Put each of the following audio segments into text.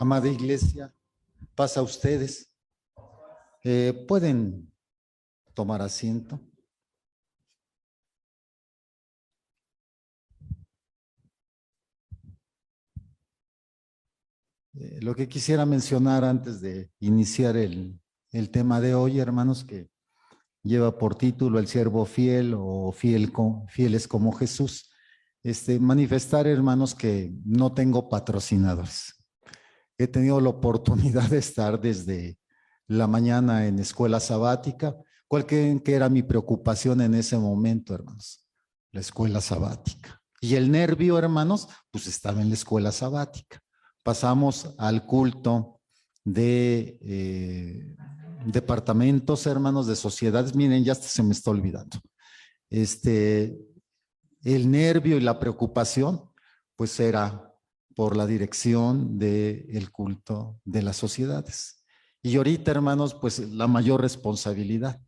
Amada iglesia, pasa a ustedes. Pueden tomar asiento. Lo que quisiera mencionar antes de iniciar el tema de hoy, hermanos, que lleva por título El siervo fiel o fieles como Jesús. Manifestar, hermanos, que no tengo patrocinadores. He tenido la oportunidad de estar desde la mañana en escuela sabática. ¿Cuál creen que era mi preocupación en ese momento, hermanos? La escuela sabática. Y el nervio, hermanos, pues estaba en la escuela sabática. Pasamos al culto de departamentos, hermanos, de sociedades. Miren, ya hasta se me está olvidando. El nervio y la preocupación, pues era por la dirección del culto de las sociedades. Y ahorita, hermanos, pues la mayor responsabilidad.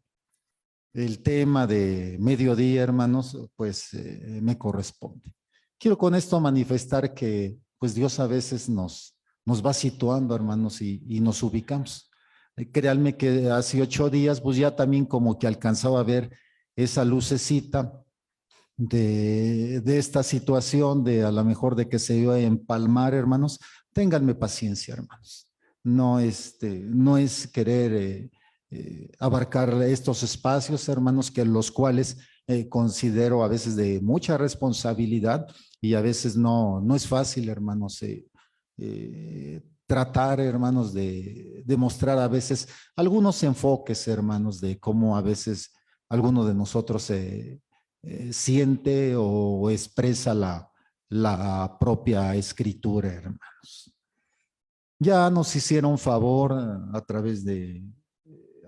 El tema de mediodía, hermanos, pues me corresponde. Quiero con esto manifestar que pues Dios a veces nos va situando, hermanos, y nos ubicamos. Créanme que hace 8 días, pues ya también como que alcanzaba a ver esa lucecita de esta situación, de a lo mejor de que se iba a empalmar, hermanos. Ténganme paciencia, hermanos. No es querer abarcar estos espacios, hermanos, que los cuales considero a veces de mucha responsabilidad y a veces no es fácil, hermanos, tratar, hermanos, de mostrar a veces algunos enfoques, hermanos, de cómo a veces alguno de nosotros siente o expresa la propia escritura, hermanos. Ya nos hicieron favor a través de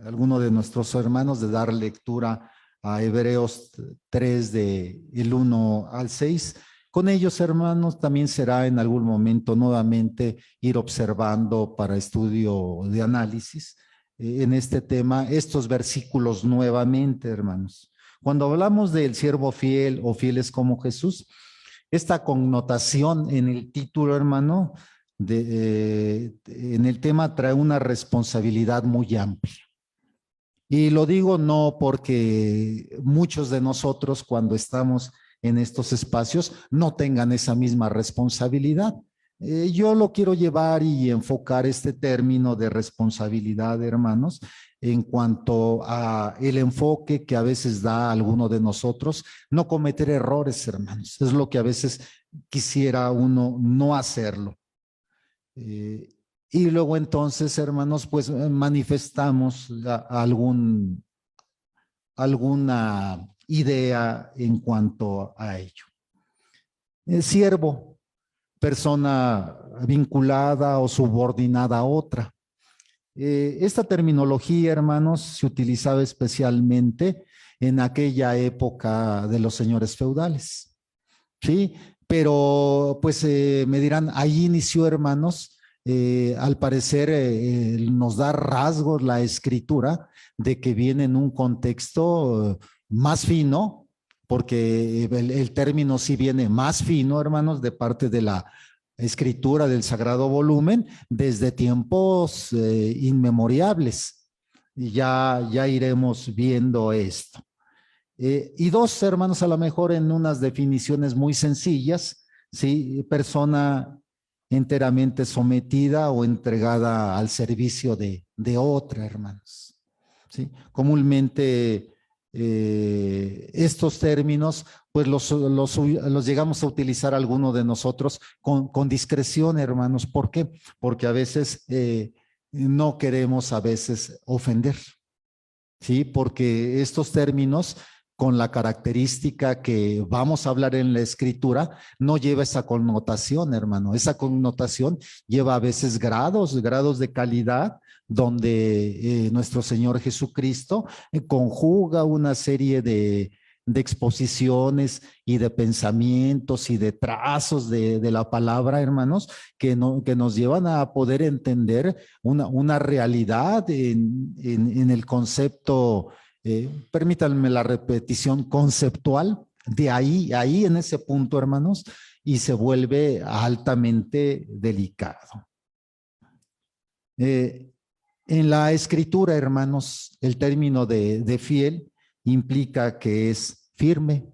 alguno de nuestros hermanos de dar lectura a Hebreos 3 del 1 al 6. Con ellos, hermanos, también será en algún momento nuevamente ir observando para estudio de análisis en este tema estos versículos nuevamente, hermanos. Cuando hablamos del siervo fiel o fieles como Jesús, esta connotación en el título, hermano, en el tema trae una responsabilidad muy amplia. Y lo digo no porque muchos de nosotros cuando estamos en estos espacios no tengan esa misma responsabilidad. Yo lo quiero llevar y enfocar este término de responsabilidad, hermanos, en cuanto a el enfoque que a veces da alguno de nosotros, no cometer errores, hermanos. Es lo que a veces quisiera uno no hacerlo. Y luego entonces, hermanos, pues manifestamos alguna idea en cuanto a ello. Siervo, persona vinculada o subordinada a otra. Esta terminología, hermanos, se utilizaba especialmente en aquella época de los señores feudales, ¿sí? Pero pues me dirán, ahí inició, hermanos, al parecer nos da rasgos la escritura de que viene en un contexto más fino, porque el término sí viene más fino, hermanos, de parte de la escritura del Sagrado Volumen desde tiempos inmemorables. Y ya iremos viendo esto. Y dos, hermanos, a lo mejor en unas definiciones muy sencillas, ¿sí? Persona enteramente sometida o entregada al servicio de otra, hermanos, ¿sí? Comúnmente estos términos, pues los llegamos a utilizar algunos de nosotros con discreción, hermanos. ¿Por qué? Porque a veces no queremos a veces ofender, ¿sí? Porque estos términos, con la característica que vamos a hablar en la escritura, no lleva esa connotación, hermano. Esa connotación lleva a veces grados de calidad, donde nuestro Señor Jesucristo conjuga una serie de exposiciones y de pensamientos y de trazos de la palabra, hermanos, que nos llevan a poder entender una realidad en el concepto. Permítanme la repetición conceptual, de ahí en ese punto, hermanos, y se vuelve altamente delicado. Eh, en la escritura, hermanos, el término de fiel implica que es firme,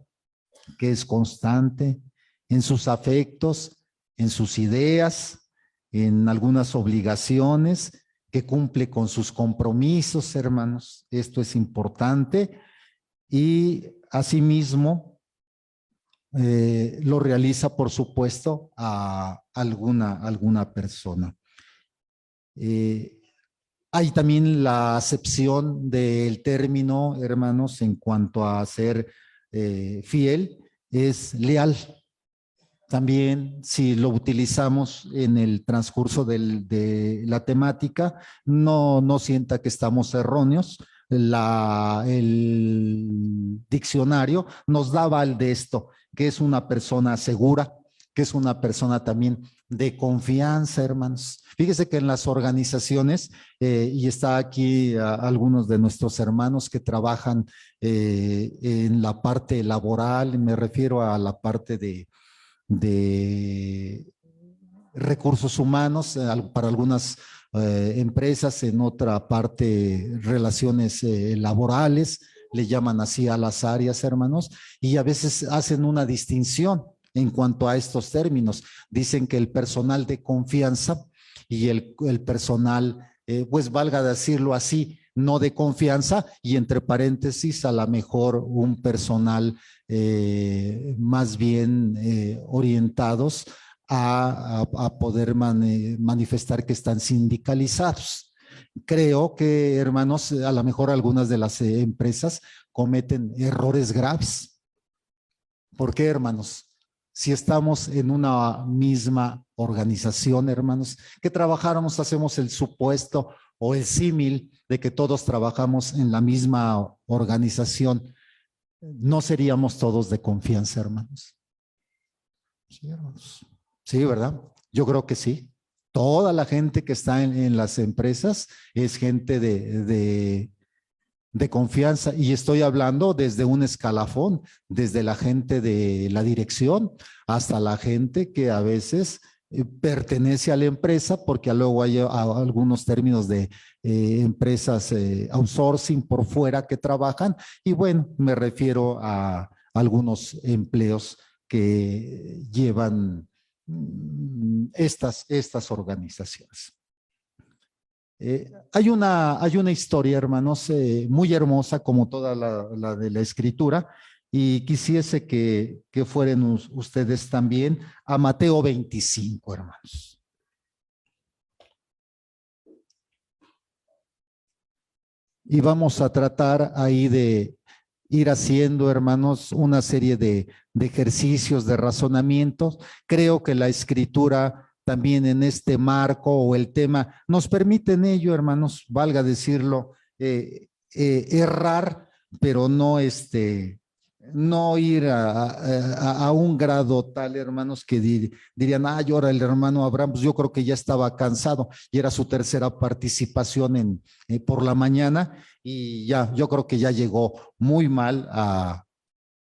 que es constante en sus afectos, en sus ideas, en algunas obligaciones, que cumple con sus compromisos, hermanos. Esto es importante. Y asimismo, lo realiza, por supuesto, a alguna persona. Hay también la acepción del término, hermanos, en cuanto a ser fiel, es leal. También, si lo utilizamos en el transcurso de la temática, no sienta que estamos erróneos. El diccionario nos da aval de esto, que es una persona segura, que es una persona también de confianza, hermanos. Fíjese que en las organizaciones, y está aquí algunos de nuestros hermanos que trabajan en la parte laboral, me refiero a la parte de recursos humanos para algunas empresas, en otra parte relaciones laborales, le llaman así a las áreas, hermanos, y a veces hacen una distinción en cuanto a estos términos. Dicen que el personal de confianza y el personal, pues valga decirlo así, no de confianza, y entre paréntesis, a lo mejor un personal más bien orientados a poder manifestar que están sindicalizados. Creo que, hermanos, a lo mejor algunas de las empresas cometen errores graves. ¿Por qué, hermanos? Si estamos en una misma organización, hermanos, que trabajáramos, hacemos el supuesto o el símil de que todos trabajamos en la misma organización, ¿no seríamos todos de confianza, hermanos? Sí, hermanos. Sí, ¿verdad? Yo creo que sí. Toda la gente que está en las empresas es gente de confianza, y estoy hablando desde un escalafón, desde la gente de la dirección hasta la gente que a veces pertenece a la empresa, porque luego hay algunos términos de empresas outsourcing por fuera que trabajan, y bueno, me refiero a algunos empleos que llevan estas organizaciones. Hay una historia, hermanos, muy hermosa, como toda la de la escritura, y quisiese que fueran ustedes también a Mateo 25, hermanos. Y vamos a tratar ahí de ir haciendo, hermanos, una serie de ejercicios, de razonamientos. Creo que la escritura también en este marco o el tema nos permite en ello, hermanos, valga decirlo, errar, pero no ir a un grado tal, hermanos, que dirían, ay, ahora el hermano Abraham, pues yo creo que ya estaba cansado y era su tercera participación por la mañana, y ya, yo creo que ya llegó muy mal a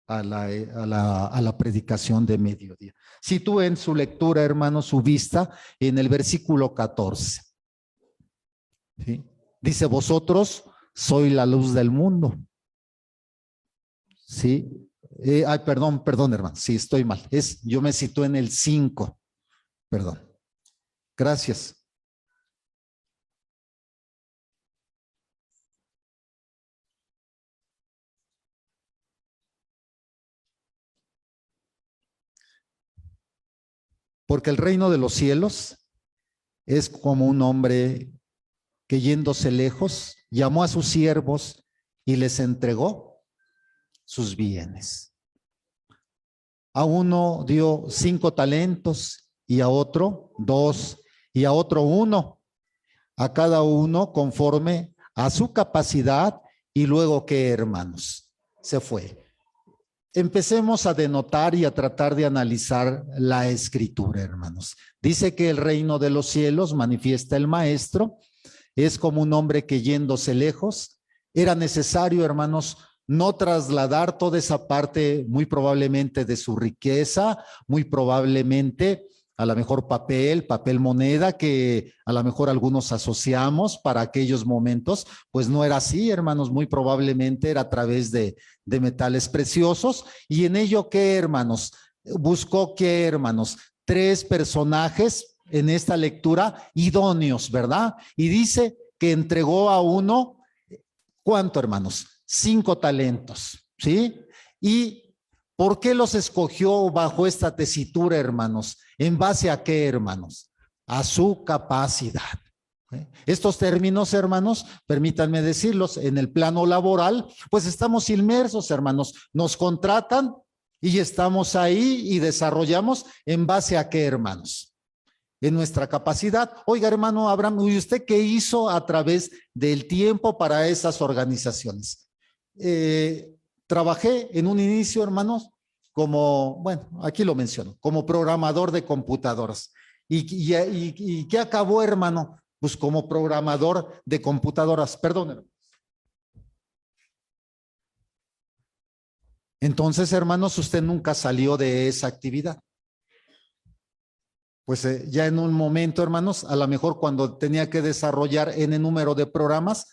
la predicación de mediodía. Sitúen su lectura, hermanos, su vista en el versículo 14. ¿Sí? Dice, vosotros sois la luz del mundo. Sí. Ay, perdón, hermano. Sí, estoy mal. Yo me situé en el 5. Perdón. Gracias. Porque el reino de los cielos es como un hombre que, yéndose lejos, llamó a sus siervos y les entregó sus bienes. A uno dio 5 talentos, y a otro 2, y a otro 1, a cada uno conforme a su capacidad. Y luego, ¿qué, hermanos? Se fue. Empecemos a denotar y a tratar de analizar la escritura, hermanos. Dice que el reino de los cielos, manifiesta el maestro, es como un hombre que, yéndose lejos, era necesario, hermanos, no trasladar toda esa parte, muy probablemente de su riqueza, muy probablemente a lo mejor papel moneda, que a lo mejor algunos asociamos para aquellos momentos, pues no era así, hermanos, muy probablemente era a través de metales preciosos. Y en ello, ¿qué, hermanos? Buscó, ¿qué, hermanos? 3 personajes en esta lectura idóneos, ¿verdad? Y dice que entregó a uno, ¿cuánto, hermanos? 5 talentos, ¿sí? ¿Y por qué los escogió bajo esta tesitura, hermanos? ¿En base a qué, hermanos? A su capacidad. Estos términos, hermanos, permítanme decirlos, en el plano laboral, pues estamos inmersos, hermanos, nos contratan y estamos ahí y desarrollamos en base a qué, hermanos, en nuestra capacidad. Oiga, hermano Abraham, ¿y usted qué hizo a través del tiempo para esas organizaciones? Trabajé en un inicio, hermanos, como, bueno, aquí lo menciono, como programador de computadoras. ¿Y qué acabó, hermano? Pues como programador de computadoras, perdón. Entonces, hermanos, usted nunca salió de esa actividad. Pues ya en un momento, hermanos, a lo mejor cuando tenía que desarrollar n número de programas,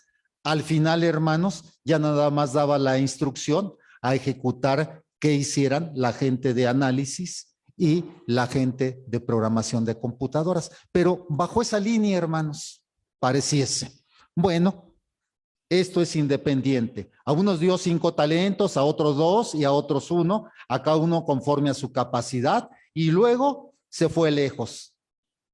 al final, hermanos, ya nada más daba la instrucción a ejecutar que hicieran la gente de análisis y la gente de programación de computadoras. Pero bajo esa línea, hermanos, pareciese. Bueno, esto es independiente. A unos dio 5 talentos, a otros 2 y a otros 1, a cada uno conforme a su capacidad, y luego se fue lejos.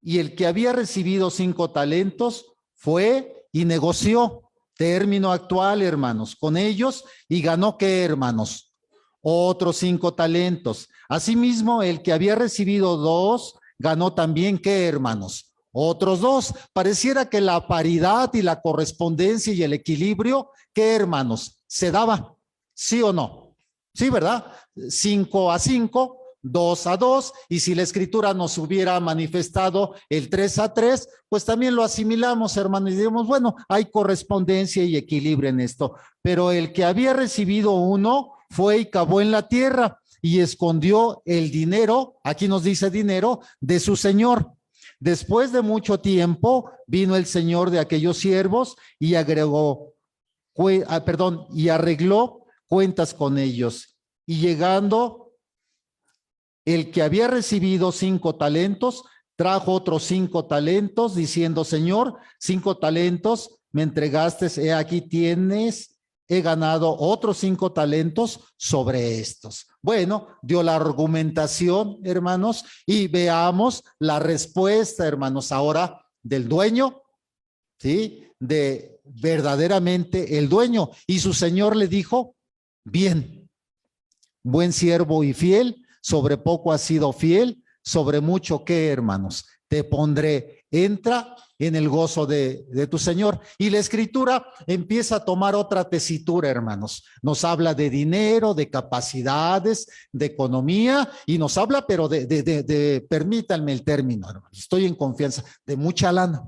Y el que había recibido 5 talentos fue y negoció, término actual, hermanos, con ellos, y ganó, ¿qué, hermanos? Otros 5 talentos. Asimismo, el que había recibido 2 ganó también, ¿qué, hermanos? Otros 2. Pareciera que la paridad y la correspondencia y el equilibrio, ¿qué, hermanos? Se daba, ¿sí o no? Sí, ¿verdad? 5 a 5, 2 a 2, y si la escritura nos hubiera manifestado el 3 a 3, pues también lo asimilamos, hermanos, y digamos, bueno, hay correspondencia y equilibrio en esto. Pero el que había recibido 1 fue y cavó en la tierra y escondió el dinero, aquí nos dice dinero, de su señor. Después de mucho tiempo vino el señor de aquellos siervos y arregló cuentas con ellos. Y llegando, el que había recibido 5 talentos, trajo otros 5 talentos, diciendo, Señor, 5 talentos me entregaste, aquí tienes, he ganado otros 5 talentos sobre estos. Bueno, dio la argumentación, hermanos, y veamos la respuesta, hermanos, ahora del dueño, ¿sí? De verdaderamente el dueño. Y su señor le dijo, bien, buen siervo y fiel, sobre poco has sido fiel, sobre mucho, ¿qué, hermanos? Te pondré, entra en el gozo de tu Señor. Y la escritura empieza a tomar otra tesitura, hermanos. Nos habla de dinero, de capacidades, de economía, y nos habla, pero permítanme el término, hermanos, estoy en confianza, de mucha lana.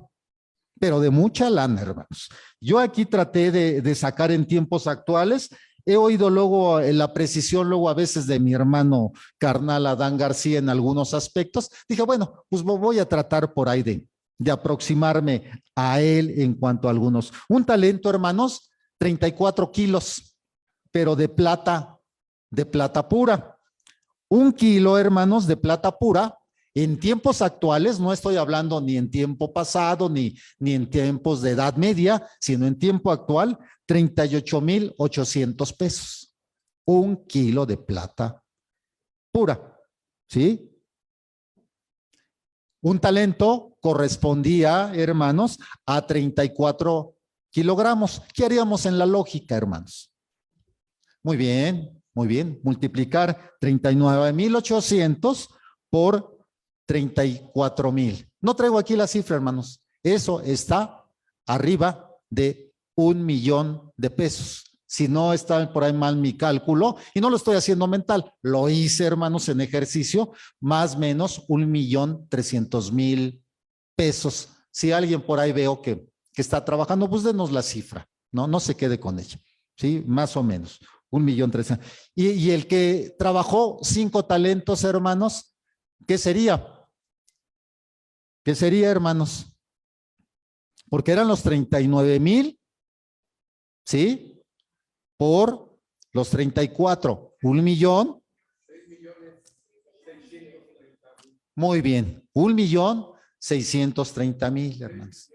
Pero de mucha lana, hermanos. Yo aquí traté de sacar en tiempos actuales. He oído luego la precisión, luego a veces de mi hermano carnal Adán García en algunos aspectos. Dije, bueno, pues voy a tratar por ahí de aproximarme a él en cuanto a algunos. Un talento, hermanos, 34 kilos, pero de plata pura. 1 kilo, hermanos, de plata pura. En tiempos actuales, no estoy hablando ni en tiempo pasado, ni en tiempos de Edad Media, sino en tiempo actual, 38,800 pesos. 1 kilo de plata pura, ¿sí? Un talento correspondía, hermanos, a 34 kilogramos. ¿Qué haríamos en la lógica, hermanos? Muy bien, muy bien. Multiplicar 39,800 por 34,000. No traigo aquí la cifra, hermanos. Eso está arriba de 1,000,000 de pesos. Si no está por ahí mal mi cálculo, y no lo estoy haciendo mental, lo hice, hermanos, en ejercicio, más o menos 1,300,000 pesos. Si alguien por ahí veo que está trabajando, pues denos la cifra, no se quede con ella, ¿sí? Más o menos, 1,300,000. Y el que trabajó 5 talentos, hermanos, ¿qué sería? ¿Qué sería, hermanos? Porque eran los 39,000, ¿sí? Por los 34, 1,000,000. Muy bien, 1,630,000, hermanos.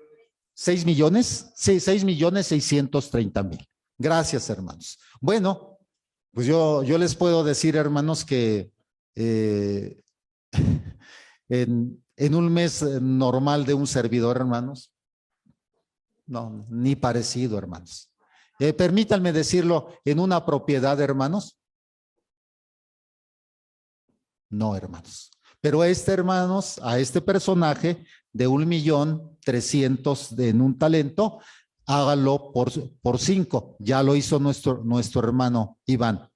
6,000,000, sí, 6,630,000. Gracias, hermanos. Bueno, pues yo les puedo decir, hermanos, que eh, en un mes normal de un servidor, hermanos, no, ni parecido, hermanos. Permítanme decirlo, en una propiedad, hermanos, no, hermanos. Pero hermanos, a este personaje de 1,300,000 en un talento, hágalo por 5. Ya lo hizo nuestro hermano Iván,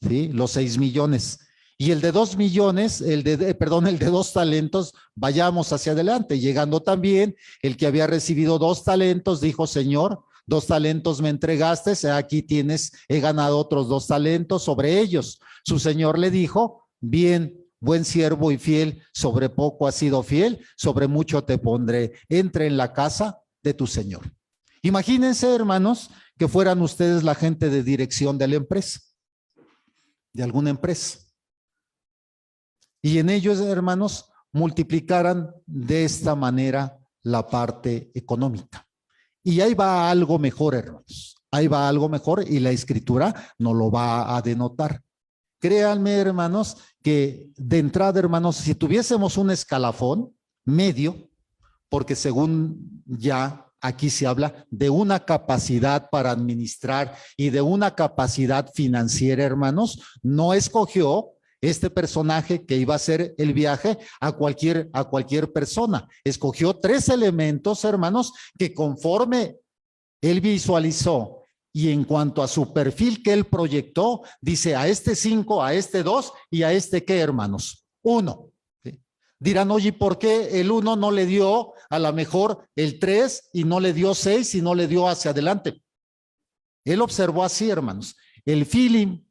¿sí? Los 6,000,000. Y el de 2,000,000, el de 2 talentos, vayamos hacia adelante. Llegando también, el que había recibido 2 talentos, dijo: Señor, 2 talentos me entregaste, aquí tienes, he ganado otros 2 talentos sobre ellos. Su señor le dijo: bien, buen siervo y fiel, sobre poco has sido fiel, sobre mucho te pondré. Entre en la casa de tu señor. Imagínense, hermanos, que fueran ustedes la gente de dirección de la empresa, de alguna empresa. Y en ellos, hermanos, multiplicaran de esta manera la parte económica. Y ahí va algo mejor, hermanos. Ahí va algo mejor y la escritura no lo va a denotar. Créanme, hermanos, que de entrada, hermanos, si tuviésemos un escalafón medio, porque según ya aquí se habla de una capacidad para administrar y de una capacidad financiera, hermanos, no escogió este personaje que iba a hacer el viaje a cualquier persona. Escogió 3 elementos, hermanos, que conforme él visualizó y en cuanto a su perfil que él proyectó, dice: a este 5, a este 2 y a este ¿qué, hermanos? 1. ¿Sí? Dirán: oye, ¿por qué el 1 no le dio a lo mejor el 3 y no le dio 6 y no le dio hacia adelante? Él observó así, hermanos, el feeling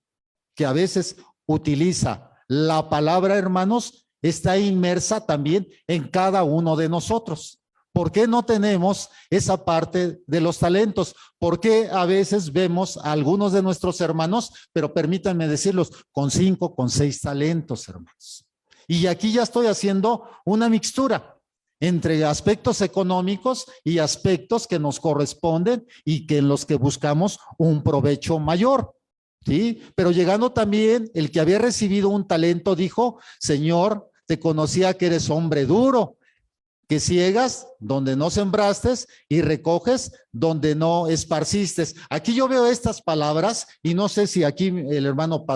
que a veces utiliza la palabra, hermanos, está inmersa también en cada uno de nosotros. ¿Por qué no tenemos esa parte de los talentos? ¿Por qué a veces vemos a algunos de nuestros hermanos, pero permítanme decirlos, con 5, con 6 talentos, hermanos? Y aquí ya estoy haciendo una mixtura entre aspectos económicos y aspectos que nos corresponden y que en los que buscamos un provecho mayor. ¿Sí? Pero llegando también, el que había recibido un talento dijo: Señor, te conocía que eres hombre duro, que ciegas donde no sembraste y recoges donde no esparciste. Aquí yo veo estas palabras y no sé si aquí mi hermano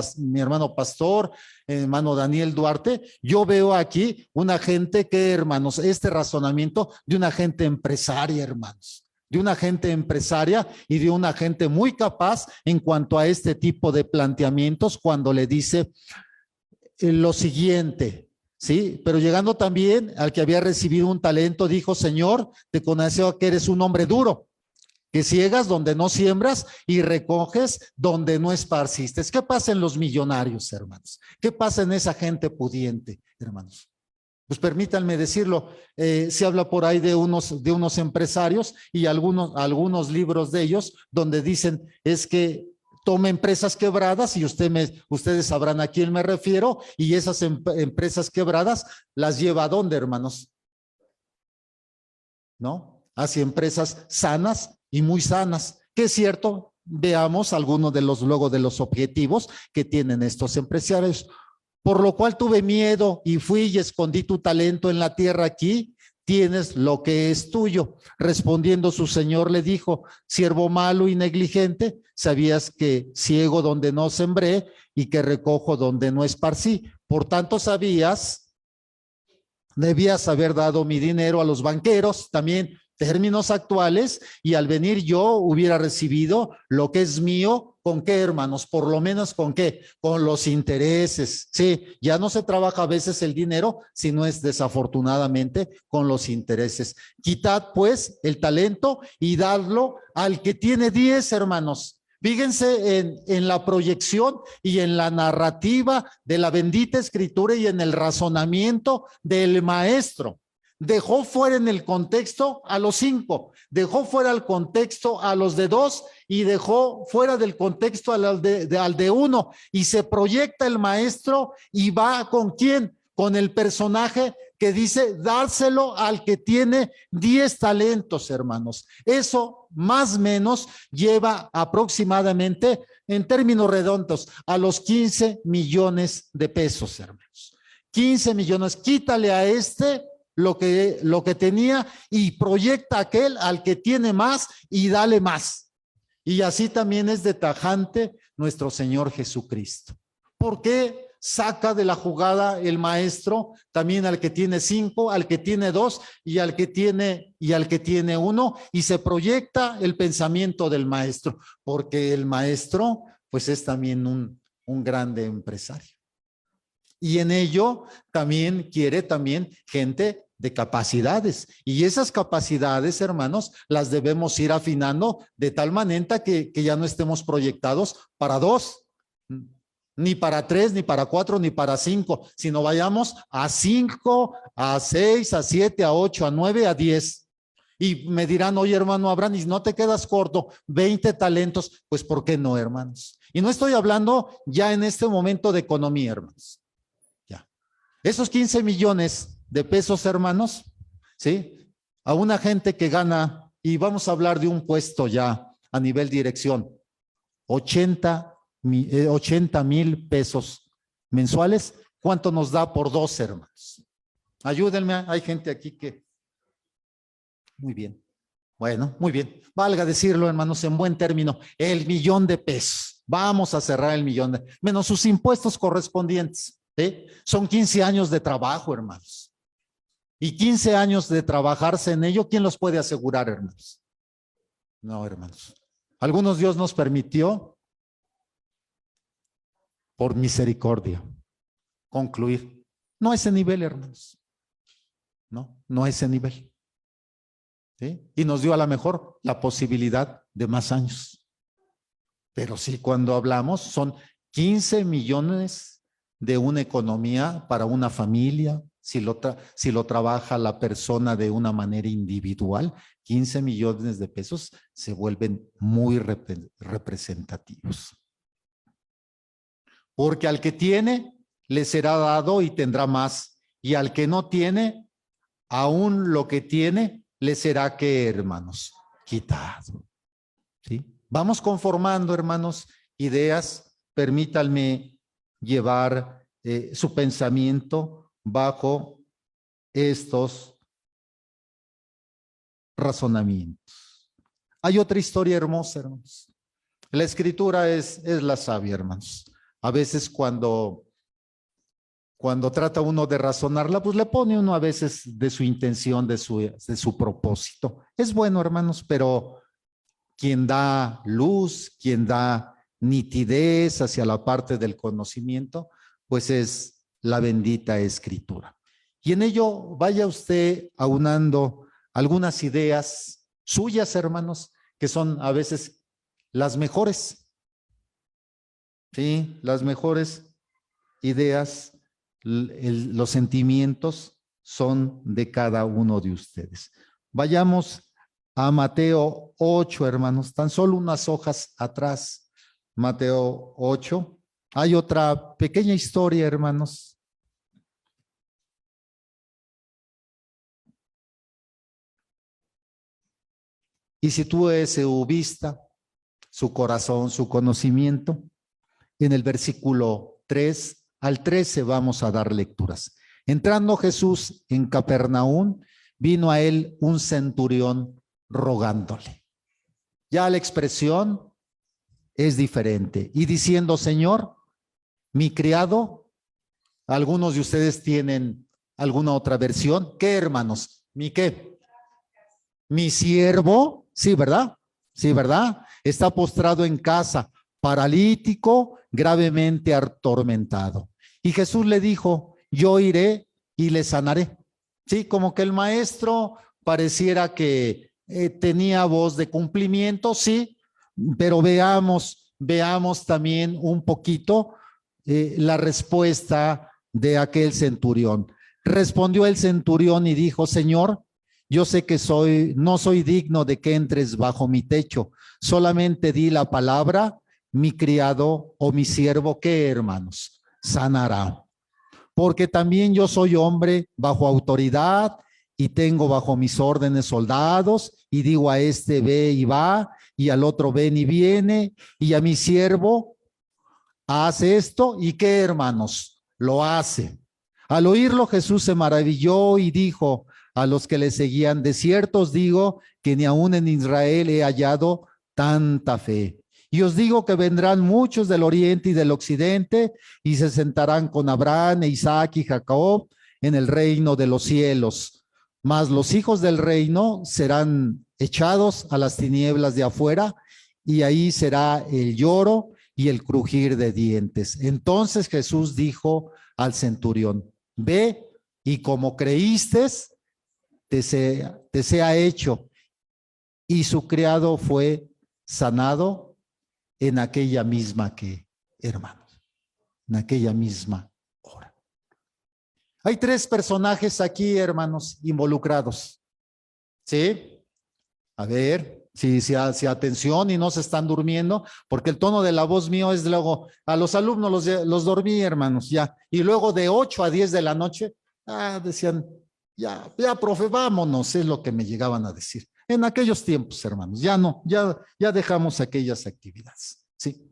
pastor, hermano Daniel Duarte, yo veo aquí una gente que, hermanos, este razonamiento de una gente empresaria, hermanos. De una gente empresaria y de una gente muy capaz en cuanto a este tipo de planteamientos, cuando le dice lo siguiente, ¿sí? Pero llegando también al que había recibido un talento, dijo: Señor, te conozco que eres un hombre duro, que ciegas donde no siembras y recoges donde no esparciste. ¿Qué pasa en los millonarios, hermanos? ¿Qué pasa en esa gente pudiente, hermanos? Pues permítanme decirlo, se habla por ahí de unos empresarios y algunos libros de ellos donde dicen: es que toma empresas quebradas, y ustedes sabrán a quién me refiero, y esas empresas quebradas las lleva ¿a dónde, hermanos? ¿No? Hacia empresas sanas y muy sanas, que es cierto. Veamos algunos de los objetivos que tienen estos empresarios. Por lo cual tuve miedo y fui y escondí tu talento en la tierra. Aquí tienes lo que es tuyo. Respondiendo su señor le dijo: siervo malo y negligente, sabías que ciego donde no sembré y que recojo donde no esparcí. Por tanto debías haber dado mi dinero a los banqueros, también términos actuales, y al venir yo hubiera recibido lo que es mío. ¿Con qué, hermanos? Por lo menos ¿con qué? Con los intereses. Sí, ya no se trabaja a veces el dinero, sino es desafortunadamente con los intereses. Quitad pues el talento y dadlo al que tiene 10, hermanos. Fíjense en la proyección y en la narrativa de la bendita escritura y en el razonamiento del maestro. dejó fuera en el contexto a los 5, dejó fuera el contexto a los de 2 y dejó fuera del contexto al de 1, y se proyecta el maestro y va ¿con quién? Con el personaje que dice dárselo al que tiene 10 talentos, hermanos. Eso más o menos lleva aproximadamente, en términos redondos, a los 15 millones de pesos, hermanos. 15 millones, quítale a este lo que tenía y proyecta aquel al que tiene más y dale más. Y así también es de tajante nuestro Señor Jesucristo. ¿Por qué saca de la jugada el maestro también al que tiene 5, al que tiene 2 y al que tiene 1, y se proyecta el pensamiento del maestro? Porque el maestro pues es también un grande empresario. Y en ello también quiere también gente de capacidades. Y esas capacidades, hermanos, las debemos ir afinando de tal manera que ya no estemos proyectados para 2, ni para 3, ni para 4, ni para 5, sino vayamos a 5, a 6, a 7, a 8, a 9, a 10. Y me dirán, oye, hermano Abraham, ¿y no te quedas corto? 20 talentos, pues ¿por qué no, hermanos? Y no estoy hablando ya en este momento de economía, hermanos. Esos 15 millones de pesos, hermanos, ¿sí? A una gente que gana, y vamos a hablar de un puesto ya a nivel dirección, 80 mil pesos mensuales, ¿cuánto nos da por 2, hermanos? Ayúdenme, hay gente aquí que... Muy bien. Bueno, muy bien. Valga decirlo, hermanos, en buen término, el 1,000,000 de pesos. Vamos a cerrar el 1,000,000, menos sus impuestos correspondientes. ¿Sí? Son 15 años de trabajo, hermanos. Y 15 años de trabajarse en ello, ¿quién los puede asegurar, hermanos? No, hermanos. Algunos Dios nos permitió, por misericordia, concluir. No a ese nivel, hermanos. No a ese nivel. ¿Sí? Y nos dio a lo mejor la posibilidad de más años. Pero sí, cuando hablamos, son 15 millones de una economía para una familia, si lo trabaja la persona de una manera individual, 15 millones de pesos se vuelven muy representativos. Porque al que tiene, le será dado y tendrá más, y al que no tiene, aún lo que tiene, le será, ¿qué, hermanos? Quitado. ¿Sí? Vamos conformando, hermanos, ideas. Permítanme llevar su pensamiento bajo estos razonamientos. Hay otra historia hermosa, hermanos. La escritura es la sabia, hermanos. A veces cuando trata uno de razonarla, pues le pone uno a veces de su intención, de su propósito. Es bueno, hermanos, pero quien da luz, quien da nitidez hacia la parte del conocimiento, pues es la bendita escritura. Y en ello vaya usted aunando algunas ideas suyas, hermanos, que son a veces las mejores. Sí, las mejores ideas, los sentimientos son de cada uno de ustedes. Vayamos a Mateo 8, hermanos, tan solo unas hojas atrás. Mateo 8. Hay otra pequeña historia, hermanos. Y sitúe su vista, su corazón, su conocimiento. En el versículo 3 al 13 vamos a dar lecturas. Entrando Jesús en Capernaum, vino a él un centurión rogándole. Ya la expresión es diferente. Y diciendo, Señor, mi criado, algunos de ustedes tienen alguna otra versión. ¿Qué, hermanos? ¿Mi qué? Mi siervo, sí, ¿verdad? Sí, ¿verdad? Está postrado en casa, paralítico, gravemente atormentado. Y Jesús le dijo, yo iré y le sanaré. Sí, como que el maestro pareciera que tenía voz de cumplimiento, sí, pero veamos también un poquito la respuesta de aquel centurión. Respondió el centurión y dijo: Señor, yo sé que no soy digno de que entres bajo mi techo. Solamente di la palabra, mi criado o mi siervo, ¿qué, hermanos? Sanará. Porque también yo soy hombre bajo autoridad y tengo bajo mis órdenes soldados, y digo a este ve y va, y al otro ven y viene, y a mi siervo hace esto, y ¿qué, hermanos? Lo hace. Al oírlo, Jesús se maravilló y dijo a los que le seguían: de cierto os digo que ni aún en Israel he hallado tanta fe. Y os digo que vendrán muchos del oriente y del occidente y se sentarán con Abraham, Isaac y Jacob en el reino de los cielos. Mas los hijos del reino serán echados a las tinieblas de afuera, y ahí será el lloro y el crujir de dientes. Entonces Jesús dijo al centurión: ve, y como creíste, te sea hecho. Y su criado fue sanado en aquella misma hermanos, en aquella misma hora. Hay tres personajes aquí, hermanos, involucrados. ¿Sí? A ver, si atención y no se están durmiendo, porque el tono de la voz mío es luego, a los alumnos los dormí, hermanos, ya. Y luego de 8 a 10 de la noche, decían, ya, profe, vámonos, es lo que me llegaban a decir. En aquellos tiempos, hermanos, ya no, ya dejamos aquellas actividades, ¿sí?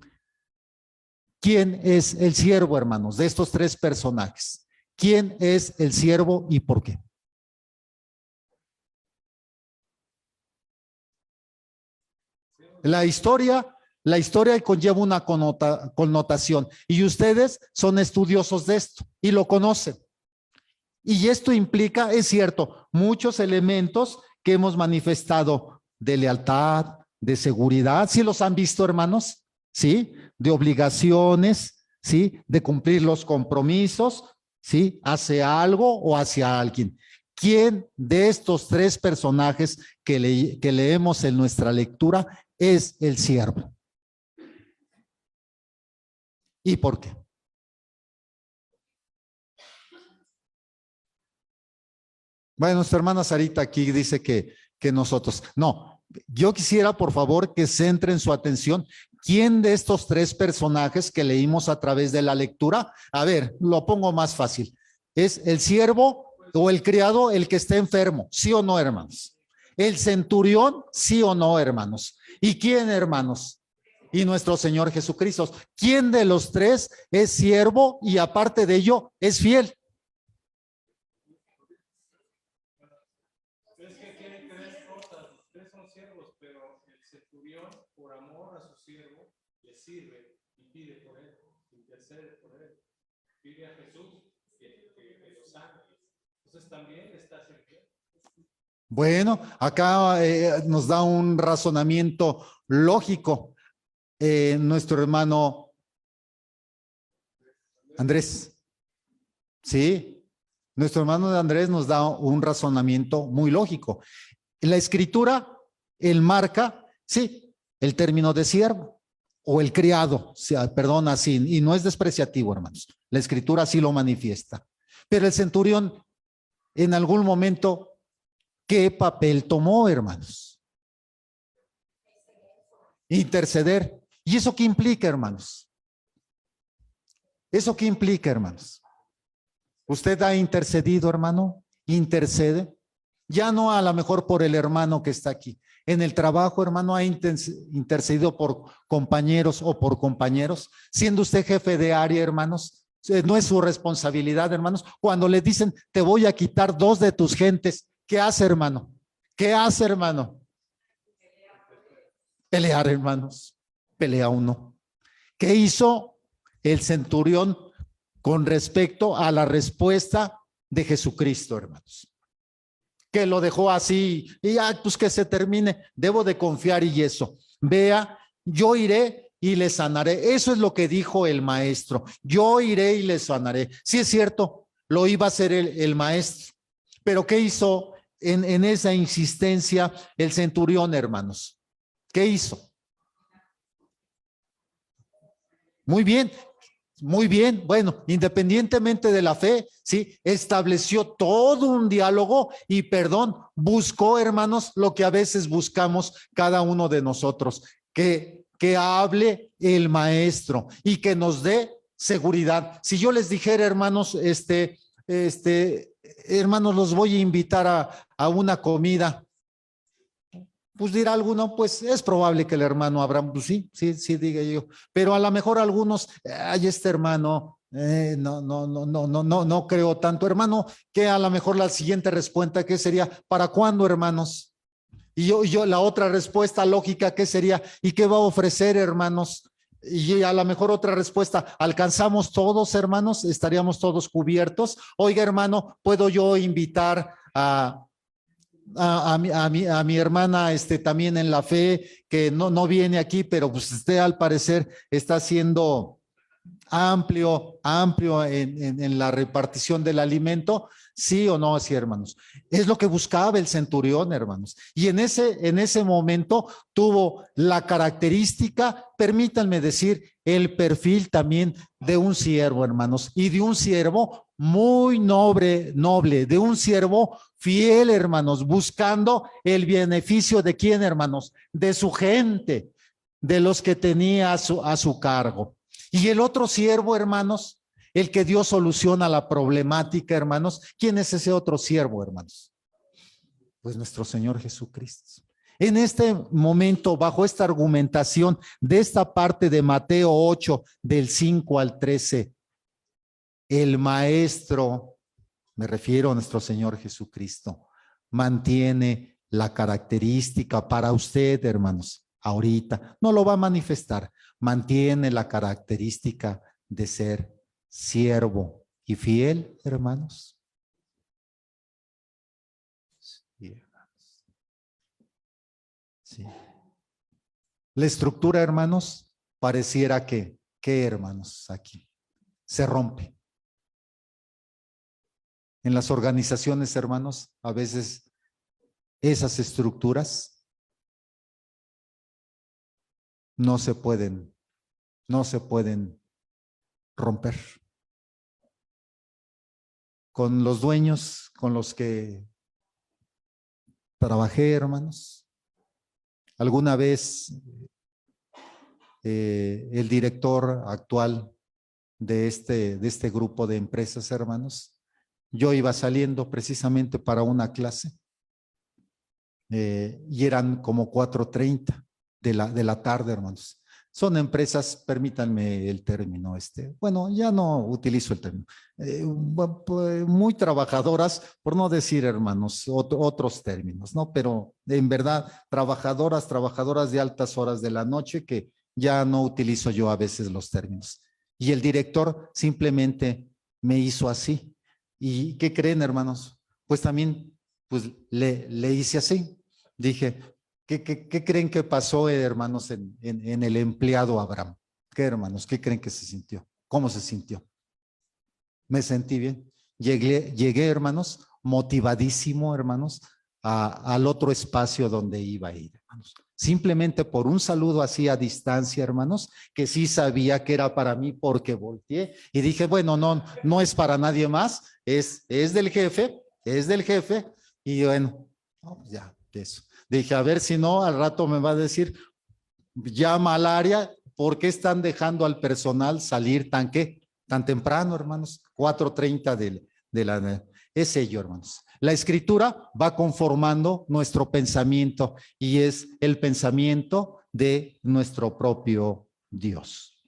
¿Quién es el siervo, hermanos, de estos tres personajes? ¿Quién es el siervo y por qué? La historia conlleva una connotación, y ustedes son estudiosos de esto y lo conocen. Y esto implica, es cierto, muchos elementos que hemos manifestado de lealtad, de seguridad. ¿Sí los han visto, hermanos? ¿Sí? De obligaciones, ¿sí? De cumplir los compromisos, ¿sí? Hacia algo o hacia alguien. ¿Quién de estos tres personajes que leemos en nuestra lectura es el siervo? ¿Y por qué? Bueno, nuestra hermana Sarita aquí dice que nosotros. No, yo quisiera, por favor, que centren su atención. ¿Quién de estos tres personajes que leímos a través de la lectura? A ver, lo pongo más fácil. ¿Es el siervo o el criado el que está enfermo? ¿Sí o no, hermanos? ¿El centurión? ¿Sí o no, hermanos? ¿Y quién, hermanos? Y nuestro Señor Jesucristo. ¿Quién de los tres es siervo y aparte de ello es fiel? Es que tiene tres cosas, los tres son siervos, pero el centurión, por amor a su siervo, le sirve y pide por él, intercede por él, pide a Jesús que lo sane. Entonces también está sirviendo. Bueno, acá nos da un razonamiento lógico nuestro hermano Andrés. Sí, nuestro hermano de Andrés nos da un razonamiento muy lógico. En la escritura, él marca, sí, el término de siervo o el criado, perdón, así, y no es despreciativo, hermanos. La escritura así lo manifiesta. Pero el centurión, en algún momento, ¿qué papel tomó, hermanos? Interceder. ¿Y eso qué implica, hermanos? ¿Eso qué implica, hermanos? ¿Usted ha intercedido, hermano? ¿Intercede? Ya no a lo mejor por el hermano que está aquí. En el trabajo, hermano, ha intercedido por compañeros o por compañeros. Siendo usted jefe de área, hermanos, no es su responsabilidad, hermanos. Cuando le dicen, te voy a quitar 2 de tus gentes, ¿qué hace, hermano? ¿Qué hace, hermano? Pelear, hermanos. Pelea uno. ¿Qué hizo el centurión con respecto a la respuesta de Jesucristo, hermanos? Que lo dejó así y pues que se termine. Debo de confiar y eso. Vea, yo iré y le sanaré. Eso es lo que dijo el maestro. Yo iré y le sanaré. Sí es cierto, lo iba a hacer el maestro. Pero ¿qué hizo en esa insistencia el centurión, hermanos? ¿Qué hizo? Muy bien. Muy bien, bueno, independientemente de la fe, ¿sí? Estableció todo un diálogo y perdón, buscó, hermanos, lo que a veces buscamos cada uno de nosotros, que hable el maestro y que nos dé seguridad. Si yo les dijera, hermanos, hermanos, los voy a invitar a una comida, pues dirá alguno, pues es probable que el hermano Abraham, pues sí, diga yo, pero a lo mejor algunos, ay, este hermano, no creo tanto, hermano, que a lo mejor la siguiente respuesta, ¿qué sería? ¿Para cuándo, hermanos? Y yo la otra respuesta lógica, ¿qué sería? ¿Y qué va a ofrecer, hermanos? Y a lo mejor otra respuesta, ¿alcanzamos todos, hermanos? ¿Estaríamos todos cubiertos? Oiga, hermano, ¿puedo yo invitar a mi hermana también en la fe, que no viene aquí, pero pues usted al parecer está siendo amplio en la repartición del alimento? ¿Sí o no? Así, hermanos. Es lo que buscaba el centurión, hermanos. Y en ese momento tuvo la característica, permítanme decir, el perfil también de un siervo, hermanos, y de un siervo muy noble, de un siervo fiel, hermanos, buscando el beneficio de quién, hermanos, de su gente, de los que tenía a su cargo. Y el otro siervo, hermanos, el que dio solución a la problemática, hermanos, ¿quién es ese otro siervo, hermanos? Pues nuestro Señor Jesucristo. En este momento, bajo esta argumentación de esta parte de Mateo 8, del 5 al 13, el maestro, me refiero a nuestro Señor Jesucristo, mantiene la característica para usted, hermanos, ahorita, no lo va a manifestar, mantiene la característica de ser siervo y fiel, hermanos. Sí, hermanos. Sí. La estructura, hermanos, pareciera que, hermanos, aquí se rompe. En las organizaciones, hermanos, a veces esas estructuras no se pueden romper. Con los dueños con los que trabajé, hermanos, alguna vez el director actual de este grupo de empresas, hermanos, yo iba saliendo precisamente para una clase y eran como 4:30 de la tarde, hermanos. Son empresas, permítanme el término, bueno, ya no utilizo el término, muy trabajadoras, por no decir, hermanos, otros términos, ¿no? Pero en verdad, trabajadoras de altas horas de la noche, que ya no utilizo yo a veces los términos. Y el director simplemente me hizo así. ¿Y qué creen, hermanos? Pues también, pues le hice así. Dije, ¿qué creen que pasó, hermanos, en el empleado Abraham? ¿Qué, hermanos? ¿Qué creen que se sintió? ¿Cómo se sintió? Me sentí bien. Llegué, hermanos, motivadísimo, hermanos, al otro espacio donde iba a ir, hermanos. Simplemente por un saludo así a distancia, hermanos, que sí sabía que era para mí, porque volteé y dije, bueno, no es para nadie más, es del jefe, y bueno, no, ya, eso. Dije, a ver si no, al rato me va a decir, llama al área, ¿por qué están dejando al personal salir tan temprano, hermanos? 4:30 de la... Es ello, hermanos. La escritura va conformando nuestro pensamiento y es el pensamiento de nuestro propio Dios.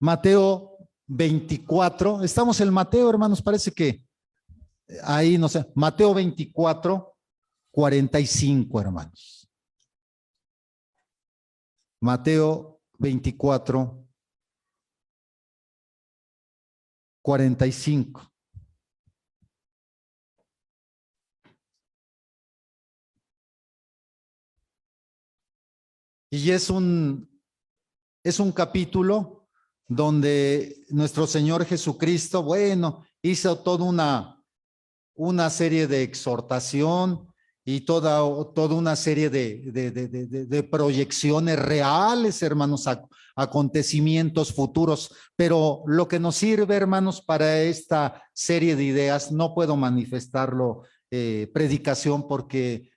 Mateo 24, estamos en Mateo, hermanos, parece que ahí, no sé, Mateo 24, 45, hermanos. Mateo 24, 45. Y es un capítulo donde nuestro Señor Jesucristo, bueno, hizo toda una serie de exhortación y toda una serie de proyecciones reales, hermanos, acontecimientos futuros. Pero lo que nos sirve, hermanos, para esta serie de ideas, no puedo manifestarlo predicación porque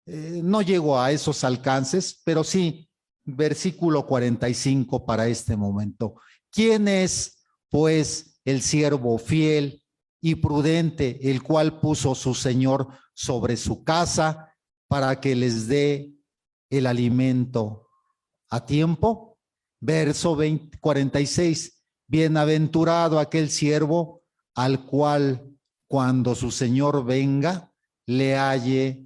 no llego a esos alcances, pero sí, versículo 45 para este momento. ¿Quién es, pues, el siervo fiel y prudente, el cual puso su Señor sobre su casa para que les dé el alimento a tiempo? Verso 46, bienaventurado aquel siervo al cual cuando su Señor venga le halle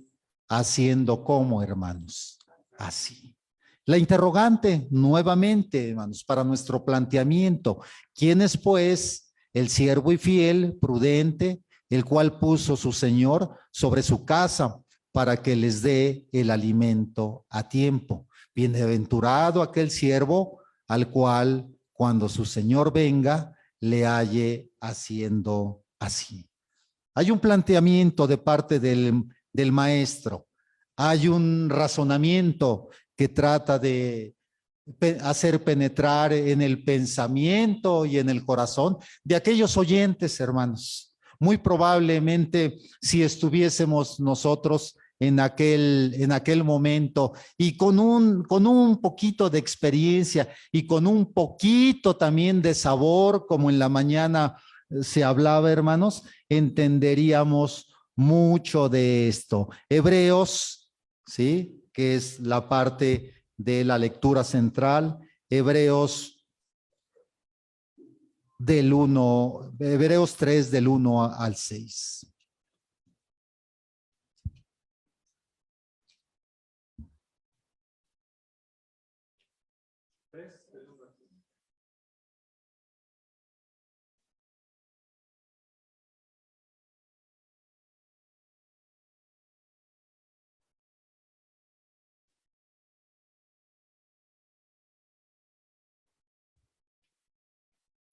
haciendo como, hermanos, así. La interrogante nuevamente, hermanos, para nuestro planteamiento: ¿quién es, pues, el siervo y fiel, prudente, el cual puso su Señor sobre su casa para que les dé el alimento a tiempo? Bienaventurado aquel siervo al cual cuando su Señor venga le halle haciendo así. Hay un planteamiento de parte del maestro, hay un razonamiento que trata de hacer penetrar en el pensamiento y en el corazón de aquellos oyentes, hermanos. Muy probablemente, si estuviésemos nosotros en aquel momento y con un poquito de experiencia y con un poquito también de sabor, como en la mañana se hablaba, hermanos, entenderíamos mucho de esto. Hebreos, ¿sí?, que es la parte de la lectura central, Hebreos 3 del 1 al 6.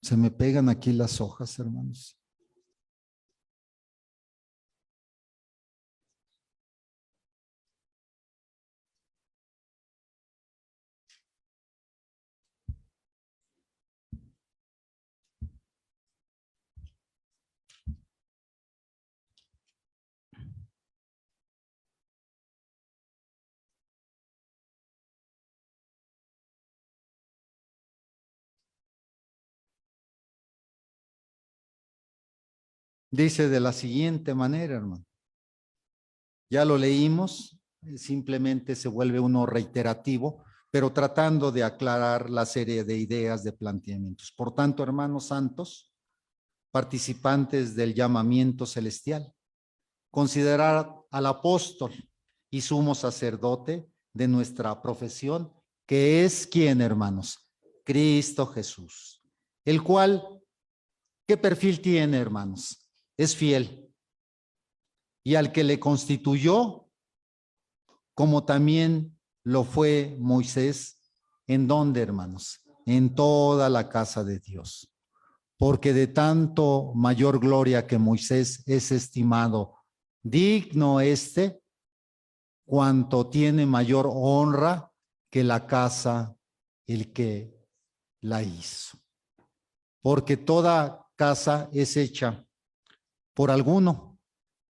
Se me pegan aquí las hojas, hermanos. Dice de la siguiente manera, hermano. Ya lo leímos, simplemente se vuelve uno reiterativo, pero tratando de aclarar la serie de ideas, de planteamientos. Por tanto, hermanos santos, participantes del llamamiento celestial, considerar al apóstol y sumo sacerdote de nuestra profesión, que es ¿quién, hermanos? Cristo Jesús, el cual, ¿qué perfil tiene, hermanos? Es fiel, y al que le constituyó, como también lo fue Moisés, ¿en dónde, hermanos? En toda la casa de Dios. Porque de tanto mayor gloria que Moisés es estimado digno cuanto tiene mayor honra que la casa el que la hizo. Porque toda casa es hecha por alguno,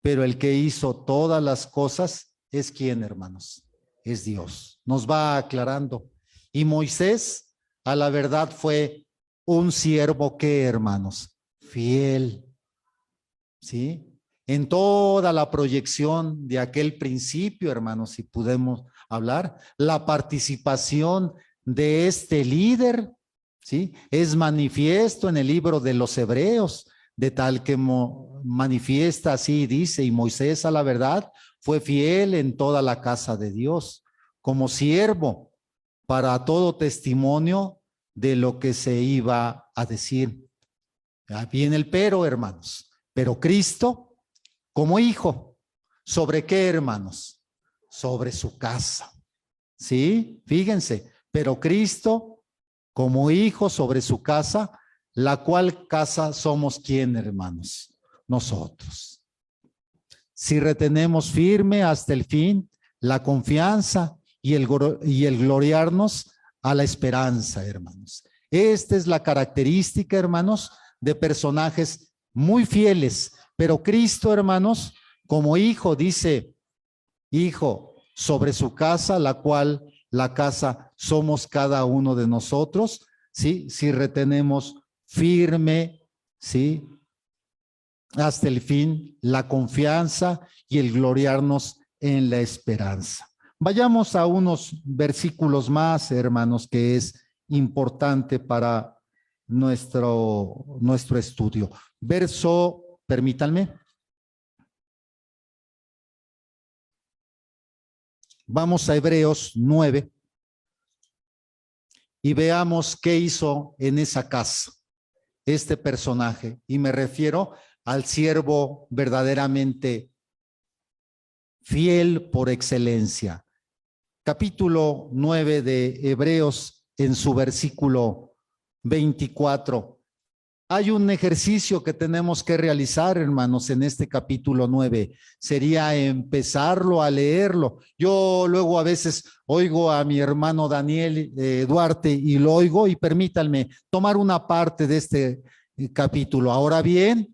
pero el que hizo todas las cosas es ¿quién, hermanos? Es Dios. Nos va aclarando. Y Moisés, a la verdad, fue un siervo que, hermanos, fiel, ¿sí? En toda la proyección de aquel principio, hermanos, si podemos hablar, la participación de este líder, ¿sí?, es manifiesto en el libro de los Hebreos, de tal que manifiesta así, dice: y Moisés, a la verdad, fue fiel en toda la casa de Dios, como siervo para todo testimonio de lo que se iba a decir. Ya viene el pero, hermanos. Pero Cristo, como hijo, ¿sobre qué, hermanos? Sobre su casa. ¿Sí? Fíjense, pero Cristo, como hijo, sobre su casa, la cual casa somos ¿quién, hermanos? Nosotros. si retenemos firme hasta el fin la confianza y el gloriarnos a la esperanza, hermanos. Esta es la característica, hermanos, de personajes muy fieles, pero Cristo, hermanos, como hijo, dice, hijo, sobre su casa, la cual la casa somos cada uno de nosotros, ¿sí? Si retenemos firme, ¿sí? Hasta el fin, la confianza y el gloriarnos en la esperanza. Vayamos a unos versículos más, hermanos, que es importante para nuestro estudio. Verso, permítanme. Vamos a Hebreos 9 y veamos qué hizo en esa casa este personaje. Y me refiero al siervo verdaderamente fiel por excelencia. Capítulo 9 de Hebreos, en su versículo 24. Hay un ejercicio que tenemos que realizar, hermanos, en este capítulo 9. Sería empezarlo a leerlo. Yo luego a veces oigo a mi hermano Daniel Duarte y lo oigo, y permítanme tomar una parte de este capítulo. Ahora bien,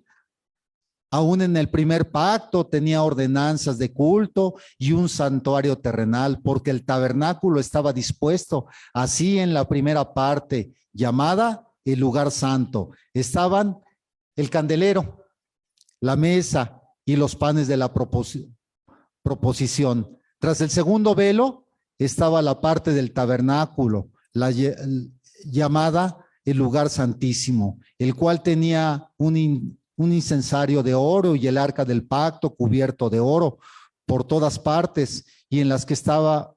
aún en el primer pacto tenía ordenanzas de culto y un santuario terrenal, porque el tabernáculo estaba dispuesto así en la primera parte, llamada el lugar santo. Estaban el candelero, la mesa y los panes de la proposición. Tras el segundo velo estaba la parte del tabernáculo, la llamada el lugar santísimo, el cual tenía un incensario de oro y el arca del pacto cubierto de oro por todas partes, y en las que estaba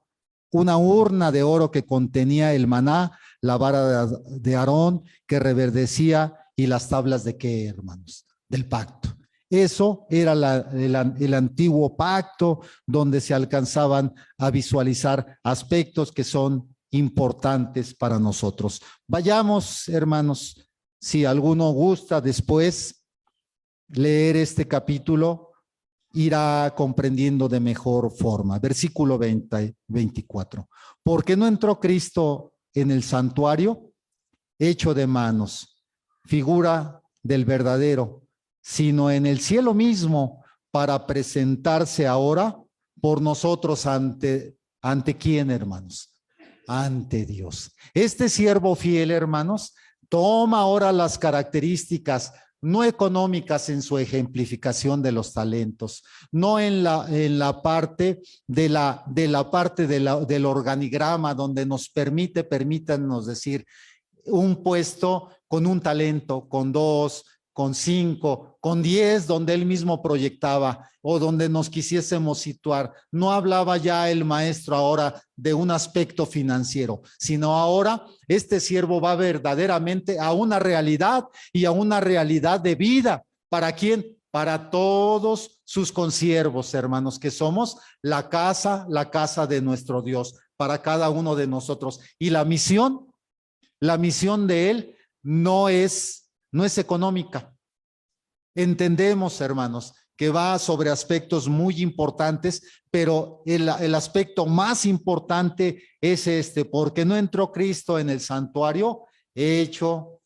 una urna de oro que contenía el maná, la vara de Aarón que reverdecía, y las tablas de qué, hermanos, del pacto. Eso era el antiguo pacto, donde se alcanzaban a visualizar aspectos que son importantes para nosotros. Vayamos, hermanos, si alguno gusta después leer este capítulo, irá comprendiendo de mejor forma. Versículo 24. ¿Por qué no entró Cristo en el santuario hecho de manos, figura del verdadero, sino en el cielo mismo, para presentarse ahora por nosotros ante quién, hermanos? Ante Dios. Este siervo fiel, hermanos, toma ahora las características no económicas en su ejemplificación de los talentos, no en la parte del organigrama, donde nos permítanos decir, un puesto con un talento, con 2, con 5, con 10, donde él mismo proyectaba, o donde nos quisiésemos situar. No hablaba ya el maestro ahora de un aspecto financiero, sino ahora este siervo va verdaderamente a una realidad, y a una realidad de vida. ¿Para quién? Para todos sus consiervos, hermanos, que somos la casa de nuestro Dios, para cada uno de nosotros. Y la misión de él no es económica. Entendemos, hermanos, que va sobre aspectos muy importantes, pero el aspecto más importante es este: porque no entró Cristo en el santuario hecho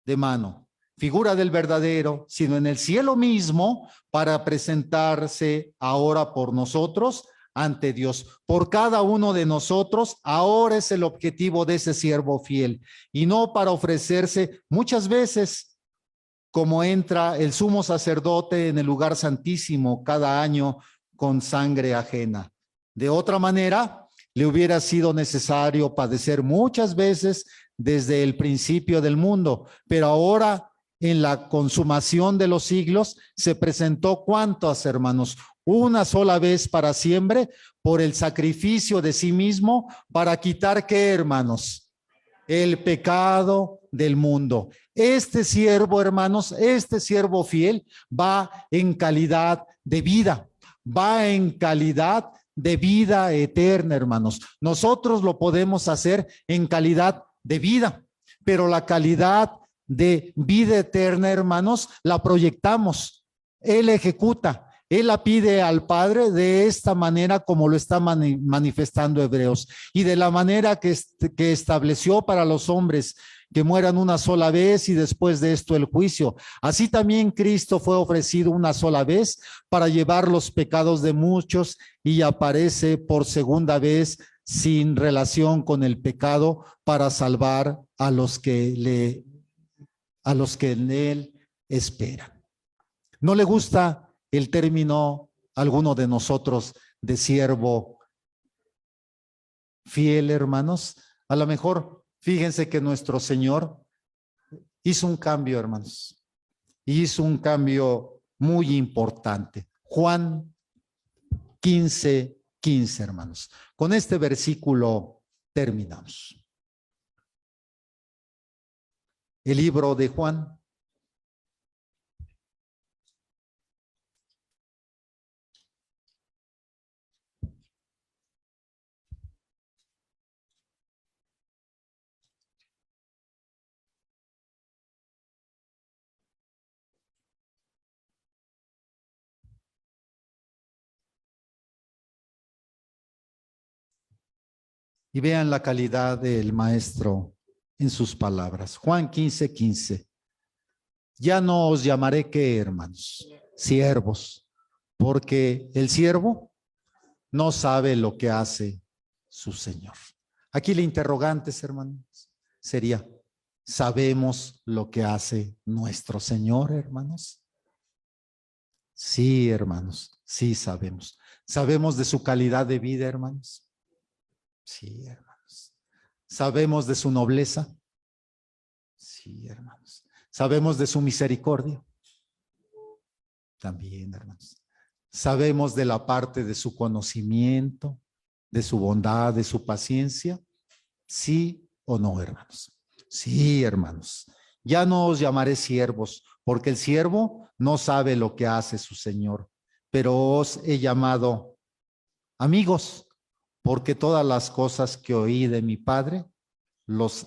de mano, figura del verdadero, sino en el cielo mismo, para presentarse ahora por nosotros ante Dios. Por cada uno de nosotros ahora es el objetivo de ese siervo fiel, y no para ofrecerse muchas veces como entra el sumo sacerdote en el lugar santísimo cada año con sangre ajena. De otra manera, le hubiera sido necesario padecer muchas veces desde el principio del mundo, pero ahora, en la consumación de los siglos, se presentó, ¿cuántas, hermanos? Una sola vez para siempre, por el sacrificio de sí mismo, para quitar, ¿qué, hermanos? El pecado del mundo. Este siervo, hermanos, este siervo fiel va en calidad de vida, va en calidad de vida eterna, hermanos. Nosotros lo podemos hacer en calidad de vida, pero la calidad de vida eterna, hermanos, la proyectamos. Él ejecuta. Él la pide al Padre de esta manera como lo está manifestando Hebreos y de la manera que estableció para los hombres que mueran una sola vez y después de esto el juicio. Así también Cristo fue ofrecido una sola vez para llevar los pecados de muchos y aparece por segunda vez sin relación con el pecado para salvar a los que en él esperan. ¿No le gusta el término a alguno de nosotros de siervo fiel, hermanos? A lo mejor, fíjense que nuestro Señor hizo un cambio, hermanos. Hizo un cambio muy importante. Juan 15:15, hermanos. Con este versículo terminamos. El libro de Juan. Y vean la calidad del maestro en sus palabras. Juan 15:15. Ya no os llamaré ¿qué, hermanos? Siervos, porque el siervo no sabe lo que hace su Señor. Aquí la interrogante, hermanos, sería, ¿sabemos lo que hace nuestro Señor, hermanos? Sí, hermanos, sí sabemos. ¿Sabemos de su calidad de vida, hermanos? Sí, hermanos. ¿Sabemos de su nobleza? Sí, hermanos. ¿Sabemos de su misericordia? También, hermanos. ¿Sabemos de la parte de su conocimiento, de su bondad, de su paciencia? ¿Sí o no, hermanos? Sí, hermanos. Ya no os llamaré siervos, porque el siervo no sabe lo que hace su Señor, pero os he llamado amigos, porque todas las cosas que oí de mi Padre los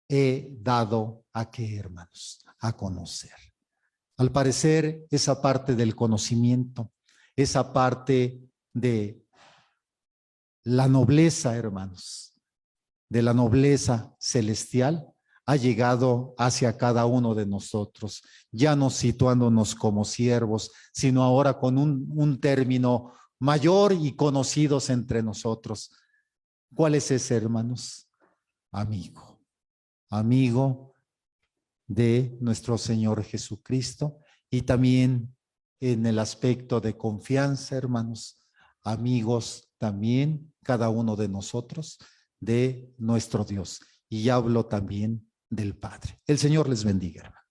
he dado a qué, hermanos, a conocer. Al parecer, esa parte del conocimiento, esa parte de la nobleza, hermanos, de la nobleza celestial, ha llegado hacia cada uno de nosotros, ya no situándonos como siervos, sino ahora con un término mayor y conocidos entre nosotros. ¿Cuál es ese, hermanos? Amigo. Amigo de nuestro Señor Jesucristo y también en el aspecto de confianza, hermanos, amigos también, cada uno de nosotros, de nuestro Dios. Y hablo también del Padre. El Señor les bendiga, hermanos.